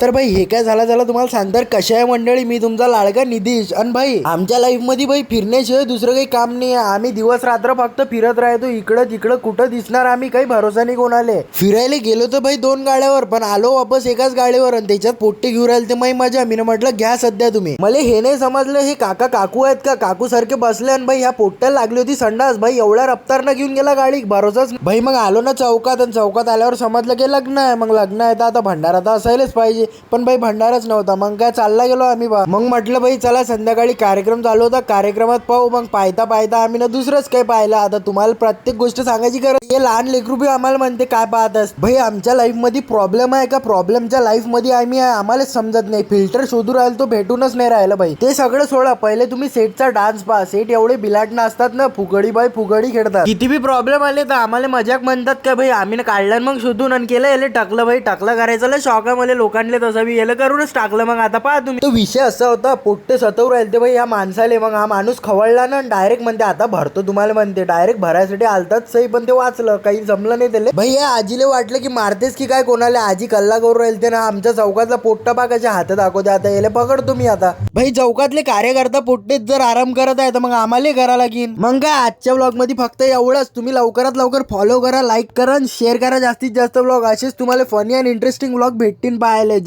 तर भाई हे काय झालं तुम्हाला सांगणार कशा आहे मंडळी, मी तुमचा लाडका निधीश. आणि भाई आमच्या लाईफ मध्ये भाई फिरण्याशिवाय दुसरं काही काम नाही आहे. आम्ही दिवस रात्र फक्त फिरत राहतो, इकडं तिकडं कुठं दिसणार आम्ही, काही भरोसा नाही कोणाले. फिरायला गेलो तर भाई 2 गाड्यावर, पण आलो वापस एकाच गाडीवर, आणि त्याच्यात पोट्टे घेऊन राहिले ते माही मजा. मी म्हटलं घ्या सध्या तुम्ही. मला हे नाही समजलं हे काका काकू आहेत का, काकू सारखे बसले. आणि भाई ह्या पोट्ट्याला लागली होती संडास. भाई एवढ्या रफ्तारनं घेऊन गेला गाडी, भरोसाच भाई. मग आलो ना चौकात, आणि चौकात आल्यावर समजलं की लग्न आहे. मग लग्न आहे तर आता भंडारा तर असायलाच पाहिजे, पण भाई भंडाराच नव्हता. मग काय चालला गेलो आम्ही मग म्हटलं भाई चला संध्याकाळी कार्यक्रम चालू होता, कार्यक्रमात पाहू. मग पाहता पाहता आम्ही ना दुसरंच काही पाहिलं. आता तुम्हाला प्रत्येक गोष्ट सांगायची गरज, हे लहान लेकरू बी आम्हाला म्हणते काय पाहतास. भाई आमच्या लाईफ मध्ये प्रॉब्लेम आहे का, प्रॉब्लेमच्या लाईफ मध्ये आम्ही आहे, आम्हालाच समजत नाही. फिल्टर शोधू राहिलो तो भेटूनच नाही राहिलं भाई. ते सगळं सोडा, पहिले तुम्ही सेटचा डान्स पहा. सेट एवढे बिलाटणं असतात ना, फुगडी बाई फुगडी खेळतात. किती बी प्रॉब्लेम आले तर आम्हाला मजाक म्हणतात का भाई, आम्ही ना काढलं मग शोधून आणि केलं. याला टाकलं भाई, टाकलं करायचं शॉक आहे मला लोकांना, तसं बी याला करूनच टाकलं. मग आता पहा तुम्ही, तो विषय असा होता, पोट्टे सतवू राहिले ते भाई या माणसाले. मग हा माणूस खवळला ना, डायरेक्ट म्हणते आता भरतो तुम्हाला, म्हणते डायरेक्ट भरायसाठी आलतात सही. पण ते वाचलं, काही जमलं नाही त्याला. भाई या आजीले वाटलं की मारतेस की काय कोणाला, आजी कल्ला करू राहिले ते ना. आमच्या चौकातला पोट्टा पाकाच्या हातात दाखवते, आता याला पकडतो मी. आता भाई चौकातले कार्यकर्ता पोट्टेच जर आराम करत आहे तर मग आम्हाला करा लागेल. मग काय आजच्या ब्लॉग मध्ये फक्त एवढंच. तुम्ही लवकरात लवकर फॉलो करा, लाईक करा, शेअर करा जास्तीत जास्त ब्लॉग. असेच तुम्हाला फनी आणि इंटरेस्टिंग ब्लॉग भेटतील पाहायला.